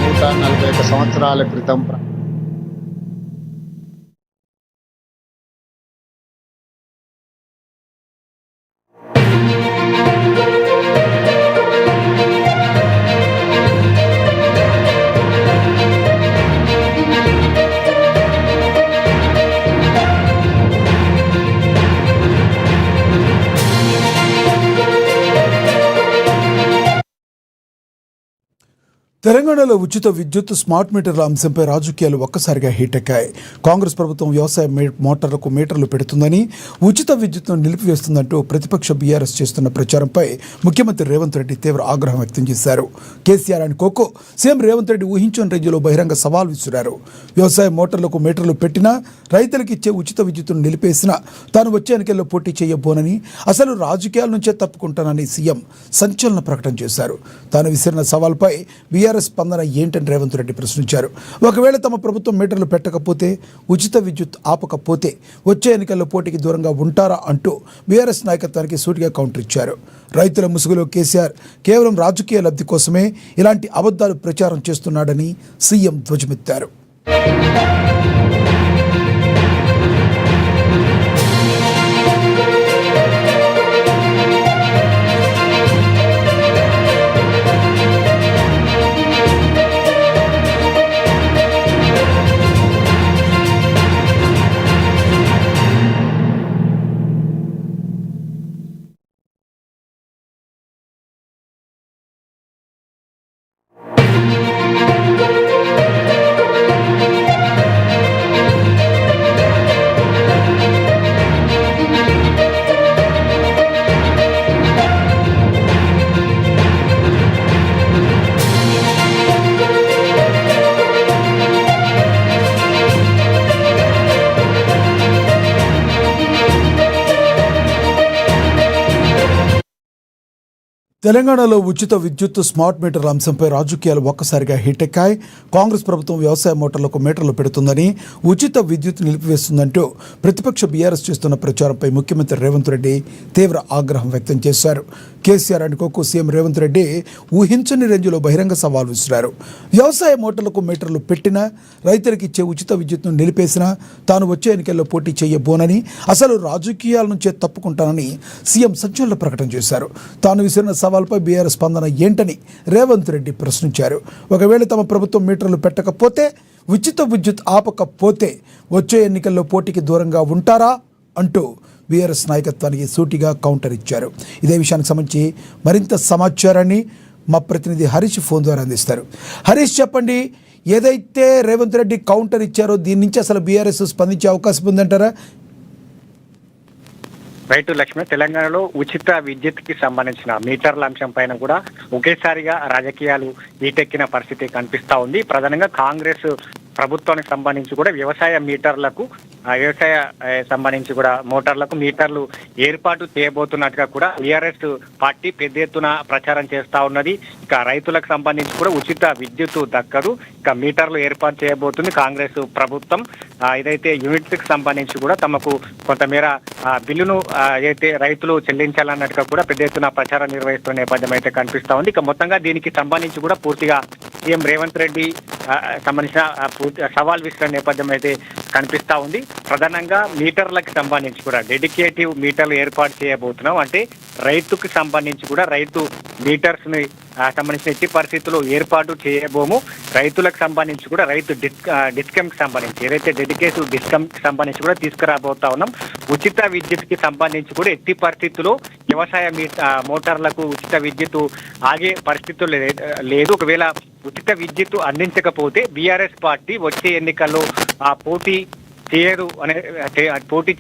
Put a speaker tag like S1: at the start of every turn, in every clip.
S1: 141 సంవత్సరాల క్రితం
S2: తెలంగాణలో ఉచిత విద్యుత్ స్మార్ట్ మీటర్ల అంశంపై రాజకీయాలు ఒక్కసారిగా హీటెక్కాయి. కాంగ్రెస్ ప్రభుత్వం వ్యవసాయ మోటార్లకు మీటర్లు పెడుతుందని, ఉచిత విద్యుత్తును నిలిపివేస్తుందంటూ ప్రతిపక్ష బీఆర్ఎస్ చేస్తున్న ప్రచారంపై ముఖ్యమంత్రి రేవంత్ రెడ్డి తీవ్ర ఆగ్రహం వ్యక్తం చేశారు. కేసీఆర్ అండ్ కోకో సీఎం రేవంత్ రెడ్డి ఊహించని రేంజ్లో బహిరంగ సవాల్ విసిరారు. వ్యవసాయ మోటార్లకు మీటర్లు పెట్టినా, రైతులకు ఇచ్చే ఉచిత విద్యుత్తును నిలిపేసినా తాను వచ్చే ఎన్నికల్లో పోటీ చేయబోనని, అసలు రాజకీయాల నుంచే తప్పుకుంటానని సీఎం సంచలన ప్రకటన చేశారు. తాను విసిరిన సవాల్పై బీఆర్ఎస్ స్పందన ఏంటని రేవంత్ రెడ్డి ప్రశ్నించారు. ఒకవేళ తమ ప్రభుత్వం మీటర్లు పెట్టకపోతే, ఉచిత విద్యుత్ ఆపకపోతే వచ్చే ఎన్నికల్లో పోటీకి దూరంగా ఉంటారా అంటూ బీఆర్ఎస్ నాయకత్వానికి సూటిగా కౌంటర్ ఇచ్చారు. రైతుల ముసుగులో కేసీఆర్ కేవలం రాజకీయ లబ్ధి కోసమే ఇలాంటి అబద్ధాలు ప్రచారం చేస్తున్నాడని సీఎం ధ్వజమెత్తారు. తెలంగాణలో ఉచిత విద్యుత్ స్మార్ట్ మీటర్ల అంశంపై రాజకీయాలు ఒక్కసారిగా హీటెక్కాయి. కాంగ్రెస్ ప్రభుత్వం వ్యవసాయ మోటార్లకు మీటర్లు పెడుతుందని, ఉచిత విద్యుత్ నిలిపివేస్తుందంటూ ప్రతిపక్ష బీఆర్ఎస్ చేస్తున్న ప్రచారంపై ముఖ్యమంత్రి రేవంత్ రెడ్డి తీవ్ర ఆగ్రహం వ్యక్తం చేశారు. కేసీఆర్ అండ్ కోకో సీఎం రేవంత్ రెడ్డి ఊహించని రేంజ్లో బహిరంగ సవాల్ విసిరారు. వ్యవసాయ మోటార్లకు మీటర్లు పెట్టినా, రైతులకు ఇచ్చే ఉచిత విద్యుత్ను నిలిపేసినా తాను వచ్చే ఎన్నికల్లో పోటీ చేయబోనని, అసలు రాజకీయాల నుంచే తప్పుకుంటానని సీఎం సంచలన ప్రకటన చేశారు. తాను విసిరిన సవాల్పై బీఆర్ఎస్ స్పందన ఏంటని రేవంత్ రెడ్డి ప్రశ్నించారు. ఒకవేళ తమ ప్రభుత్వం మీటర్లు పెట్టకపోతే, ఉచిత విద్యుత్ ఆపకపోతే వచ్చే ఎన్నికల్లో పోటీకి దూరంగా ఉంటారా అంటూ బీఆర్ఎస్ నాయకత్వానికి సూటిగా కౌంటర్ ఇచ్చారు. ఇదే విషయానికి సంబంధించి మరింత సమాచారాన్ని మా ప్రతినిధి హరీష్ ఫోన్ ద్వారా అందిస్తారు. హరీష్, చెప్పండి, ఏదైతే రేవంత్ రెడ్డి కౌంటర్ ఇచ్చారో దీని నుంచి అసలు బీఆర్ఎస్ స్పందించే అవకాశం ఉందంటారా?
S3: రైతు లక్ష్మి, తెలంగాణలో ఉచిత విద్యుత్ కి సంబంధించిన మీటర్ల అంశం పైన కూడా ఒకేసారిగా రాజకీయాలు ఈటెక్కిన పరిస్థితి కనిపిస్తా ఉంది. ప్రధానంగా కాంగ్రెస్ ప్రభుత్వానికి సంబంధించి కూడా వ్యవసాయ మీటర్లకు, వ్యవసాయ సంబంధించి కూడా మోటార్లకు మీటర్లు ఏర్పాటు చేయబోతున్నట్టుగా కూడా టీఆర్ఎస్ పార్టీ పెద్ద ఎత్తున ప్రచారం చేస్తా ఉన్నది. ఇక రైతులకు సంబంధించి కూడా ఉచిత విద్యుత్ దక్కదు, ఇక మీటర్లు ఏర్పాటు చేయబోతుంది కాంగ్రెస్ ప్రభుత్వం. ఇదైతే యూనిట్స్ కి సంబంధించి కూడా తమకు కొంతమేర బిల్లును అయితే రైతులు చెల్లించాలన్నట్టుగా కూడా పెద్ద ఎత్తున ప్రచారం నిర్వహిస్తున్న నేపథ్యం అయితే కనిపిస్తా ఉంది. ఇక మొత్తంగా దీనికి సంబంధించి కూడా పూర్తిగా సీఎం రేవంత్ రెడ్డి సంబంధించిన సవాల్ విసిరిన నేపథ్యం అయితే కనిపిస్తా ఉంది. ప్రధానంగా మీటర్లకు సంబంధించి కూడా డెడికేటివ్ మీటర్లు ఏర్పాటు చేయబోతున్నాం, అంటే రైతుకు సంబంధించి కూడా రైతు మీటర్స్ ని సంబంధించిన ఎట్టి పరిస్థితుల్లో ఏర్పాటు చేయబోము. రైతులకు సంబంధించి కూడా రైతు డిస్కమ్ కి సంబంధించి ఏదైతే డెడికేటివ్ డిస్కమ్ కి సంబంధించి కూడా తీసుకురాబోతా ఉన్నాం. ఉచిత విద్యుత్ కి సంబంధించి కూడా ఎట్టి పరిస్థితుల్లో వ్యవసాయ మోటార్లకు ఉచిత విద్యుత్ ఆగే పరిస్థితులు లేదు. ఒకవేళ ఉచిత విద్యుత్ అందించకపోతే బీఆర్ఎస్ పార్టీ వచ్చే ఎన్నికల్లో పోటీ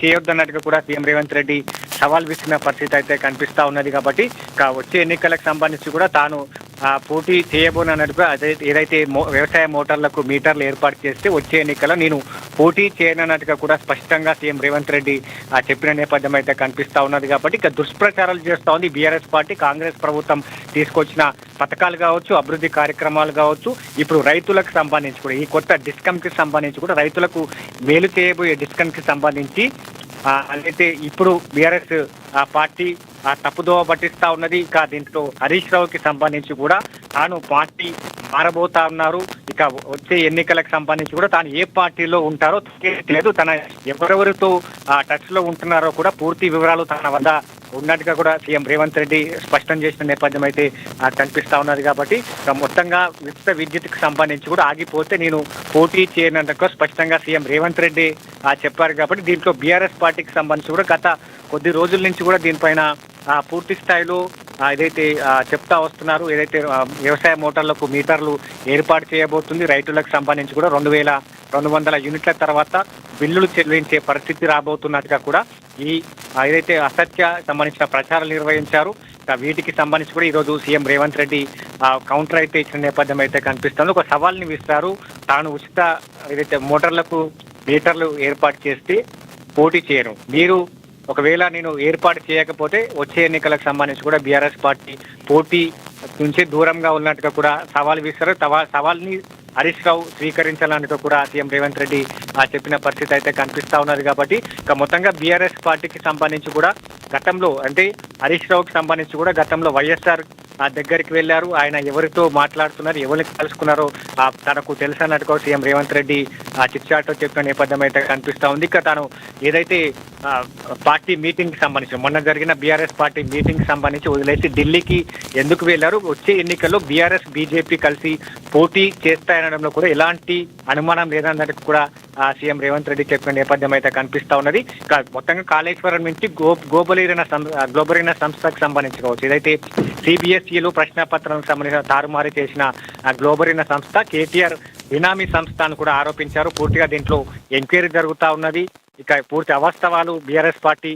S3: చేయొద్దు అన్నట్టుగా కూడా సీఎం రేవంత్ రెడ్డి సవాల్ విసిరిన పరిస్థితి అయితే కనిపిస్తా ఉన్నది. కాబట్టి వచ్చే ఎన్నికలకు సంబంధించి కూడా తాను పోటీ చేయబోనన్నట్టుగా ఏదైతే వ్యవసాయ మోటార్లకు మీటర్లు ఏర్పాటు చేస్తే వచ్చే ఎన్నికల్లో నేను పోటీ చేయనన్నట్టుగా కూడా స్పష్టంగా సీఎం రేవంత్ రెడ్డి చెప్పిన నేపథ్యం అయితే కనిపిస్తా ఉన్నది. కాబట్టి ఇక దుష్ప్రచారాలు చేస్తా ఉంది బీఆర్ఎస్ పార్టీ. కాంగ్రెస్ ప్రభుత్వం తీసుకొచ్చిన పథకాలు కావచ్చు, అభివృద్ధి కార్యక్రమాలు కావచ్చు, ఇప్పుడు రైతులకు సంబంధించి కూడా ఈ కొత్త డిస్కమ్ కి సంబంధించి కూడా రైతులకు మేలు చేయబోయే డిస్కమ్ కి సంబంధించి అయితే ఇప్పుడు బీఆర్ఎస్ పార్టీ తప్పుదోవ పట్టిస్తా ఉన్నది. ఇక దీంట్లో హరీష్ రావుకి సంబంధించి కూడా తాను పార్టీ మారబోతా ఉన్నారు. ఇక వచ్చే ఎన్నికలకు సంబంధించి కూడా తాను ఏ పార్టీలో ఉంటారో తెలియదు. తన ఎవరెవరితో టచ్ లో ఉంటున్నారో కూడా పూర్తి వివరాలు తన వద్ద ఉన్నట్టుగా కూడా సీఎం రేవంత్ రెడ్డి స్పష్టం చేసిన నేపథ్యం అయితే కనిపిస్తా ఉన్నది. కాబట్టి మొత్తంగా ఉచిత విద్యుత్కి సంబంధించి కూడా ఆగిపోతే నేను పోటీ చేయనందుకు స్పష్టంగా సీఎం రేవంత్ రెడ్డి చెప్పారు. కాబట్టి దీంట్లో బీఆర్ఎస్ పార్టీకి సంబంధించి కూడా గత కొద్ది రోజుల నుంచి కూడా దీనిపైన పూర్తి స్థాయిలో ఏదైతే చెప్తా వస్తున్నారు, ఏదైతే వ్యవసాయ మోటార్లకు మీటర్లు ఏర్పాటు చేయబోతుంది, రైతులకు సంబంధించి కూడా 2200 యూనిట్ల తర్వాత బిల్లులు చెల్లించే పరిస్థితి రాబోతున్నట్టుగా కూడా ఈ ఏదైతే అసత్య సంబంధించిన ప్రచారాలు నిర్వహించారు. వీటికి సంబంధించి కూడా ఈరోజు సీఎం రేవంత్ రెడ్డి కౌంటర్ అయితే ఇచ్చిన నేపథ్యం అయితే కనిపిస్తుంది. ఒక సవాల్ని విస్తారు. తాను ఉచిత ఏదైతే మోటార్లకు మీటర్లు ఏర్పాటు చేస్తే పోటీ చేయను, మీరు ఒకవేళ నేను ఏర్పాటు చేయకపోతే వచ్చే ఎన్నికలకు సంబంధించి కూడా బీఆర్ఎస్ పార్టీ పోటీ నుంచి దూరంగా ఉన్నట్టుగా కూడా సవాల్ విస్తారు. సవాల్ని హరీష్ రావు స్వీకరించాలన్నట్టు కూడా సీఎం రేవంత్ రెడ్డి చెప్పిన పరిస్థితి అయితే కనిపిస్తా ఉన్నది. కాబట్టి ఇక మొత్తంగా బీఆర్ఎస్ పార్టీకి సంబంధించి కూడా గతంలో అంటే హరీష్ రావుకి సంబంధించి కూడా గతంలో వైఎస్ఆర్ దగ్గరికి వెళ్లారు. ఆయన ఎవరితో మాట్లాడుతున్నారు, ఎవరికి కలుసుకున్నారో తనకు తెలుసు అన్నట్టుగా సీఎం రేవంత్ రెడ్డి చిట్చాట్లో చెప్పిన నేపథ్యం అయితే కనిపిస్తా ఉంది. ఇక తాను ఏదైతే పార్టీ మీటింగ్ సంబంధించి మొన్న జరిగిన బీఆర్ఎస్ పార్టీ మీటింగ్ సంబంధించి వదిలేసి ఢిల్లీకి ఎందుకు వెళ్లారు, వచ్చే ఎన్నికల్లో బీఆర్ఎస్ బీజేపీ కలిసి పోటీ చేస్తాయనడంలో కూడా ఎలాంటి అనుమానం లేదన్నట్టు కూడా సీఎం రేవంత్ రెడ్డి చెప్పిన నేపథ్యం అయితే కనిపిస్తా ఉన్నది. మొత్తంగా కాళేశ్వరం నుంచి గ్లోబరీన సంస్థకు సంబంధించి కావచ్చు, ఏదైతే సిబిఎస్ఈలో ప్రశ్నపత్రాలకు సంబంధించిన తారుమారు చేసిన గ్లోబరీన సంస్థ కేటీఆర్ బినామీ సంస్థ అని కూడా ఆరోపించారు. పూర్తిగా దీంట్లో ఎంక్వైరీ జరుగుతా ఉన్నది. ఇక పూర్తి అవాస్తవాలు బీఆర్ఎస్ పార్టీ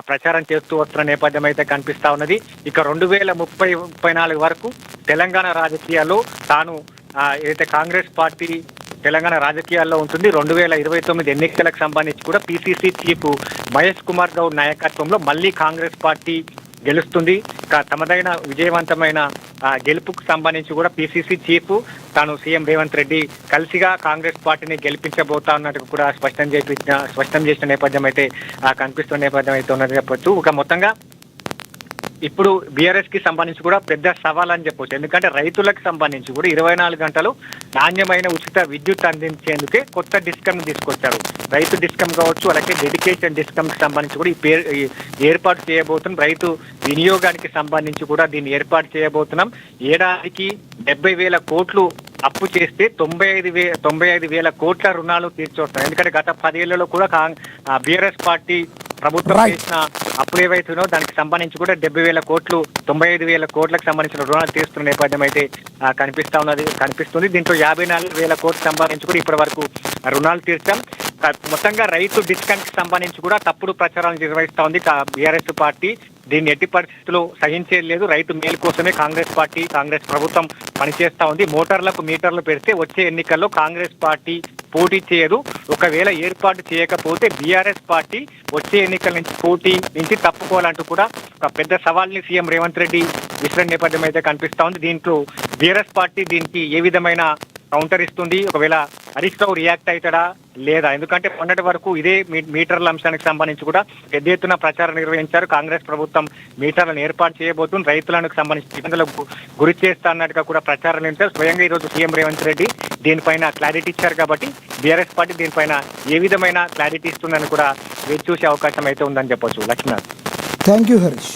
S3: ప్రచారం చేస్తూ వస్తున్న నేపథ్యం అయితే కనిపిస్తా ఉన్నది. ఇక 2034 వరకు తెలంగాణ రాజకీయాల్లో తాను ఏదైతే కాంగ్రెస్ పార్టీ తెలంగాణ రాజకీయాల్లో ఉంటుంది. 2029 ఎన్నికలకు సంబంధించి కూడా పిసిసి చీఫ్ మహేష్ కుమార్ గౌడ్ నాయకత్వంలో మళ్ళీ కాంగ్రెస్ పార్టీ గెలుస్తుంది. తమదైన విజయవంతమైన గెలుపుకు సంబంధించి కూడా పిసిసి చీఫ్ తాను సీఎం రేవంత్ రెడ్డి కలిసిగా కాంగ్రెస్ పార్టీని గెలిపించబోతా అన్నట్టు కూడా స్పష్టం చేసిన నేపథ్యం అయితే కనిపిస్తున్న నేపథ్యం అయితే ఉన్నది చెప్పొచ్చు. ఒక మొత్తంగా ఇప్పుడు బీఆర్ఎస్ కి సంబంధించి కూడా పెద్ద సవాల్ అని చెప్పొచ్చు. ఎందుకంటే రైతులకు సంబంధించి కూడా 24 గంటలు నాణ్యమైన ఉచిత విద్యుత్ అందించేందుకే కొత్త డిస్కమ్ తీసుకొచ్చారు. రైతు డిస్కమ్ కావచ్చు, అలాగే డెడికేషన్ డిస్కమ్ కి సంబంధించి కూడా ఈ ఏర్పాటు చేయబోతున్నాం. రైతు వినియోగానికి సంబంధించి కూడా దీన్ని ఏర్పాటు చేయబోతున్నాం. ఏడాదికి 70,000 కోట్లు అప్పు చేస్తే 95,000 కోట్ల రుణాలు తీర్చొస్తాం. ఎందుకంటే గత 10 ఏళ్లలో కూడా బీఆర్ఎస్ పార్టీ ప్రభుత్వం చేసిన అప్పులు ఏవైతున్నాయో దానికి సంబంధించి కూడా 70,000 కోట్లు 95,000 కోట్లకు సంబంధించిన రుణాలు తీస్తున్న నేపథ్యం అయితే కనిపిస్తుంది. దీంట్లో 54,000 కోట్లకు సంబంధించి కూడా ఇప్పటి వరకు రుణాలు తీర్చాం. మొత్తంగా రైతు డిస్కౌంట్ కి సంబంధించి కూడా తప్పుడు ప్రచారాలు నిర్వహిస్తా ఉంది బీఆర్ఎస్ పార్టీ. దీన్ని ఎట్టి పరిస్థితుల్లో సహించేది లేదు. రైతు మేలు కోసమే కాంగ్రెస్ ప్రభుత్వం పనిచేస్తా ఉంది. మోటార్లకు మీటర్లు పెడితే వచ్చే ఎన్నికల్లో కాంగ్రెస్ పార్టీ పోటీ చేయదు. ఒకవేళ ఏర్పాటు చేయకపోతే బీఆర్ఎస్ పార్టీ వచ్చే ఎన్నికల నుంచి పోటీ నుంచి తప్పుకోవాలంటూ కూడా ఒక పెద్ద సవాల్ని సీఎం రేవంత్ రెడ్డి విసిరిన నేపథ్యం అయితే కనిపిస్తా ఉంది. దీంట్లో బీఆర్ఎస్ పార్టీ దీనికి ఏ విధమైన కౌంటర్ ఇస్తుంది, ఒకవేళ హరీష్ రావు రియాక్ట్ అవుతాడా లేదా? ఎందుకంటే మొన్నటి వరకు ఇదే మీటర్ల అంశానికి సంబంధించి కూడా పెద్ద ఎత్తున ప్రచారం నిర్వహించారు. కాంగ్రెస్ ప్రభుత్వం మీటర్లను ఏర్పాటు చేయబోతుంది, రైతులకు సంబంధించి ఇబ్బందులకు గురి చేస్తా అన్నట్టుగా కూడా ప్రచారం నిర్వహించారు. స్వయంగా ఈ రోజు సీఎం రేవంత్ రెడ్డి దీనిపైన క్లారిటీ ఇచ్చారు. కాబట్టి బీఆర్ఎస్ పార్టీ దీనిపైన ఏ విధమైన క్లారిటీ ఇస్తుందని కూడా వేచి చూసే అవకాశం అయితే ఉందని చెప్పొచ్చు. Lakshman,
S2: thank you Harish.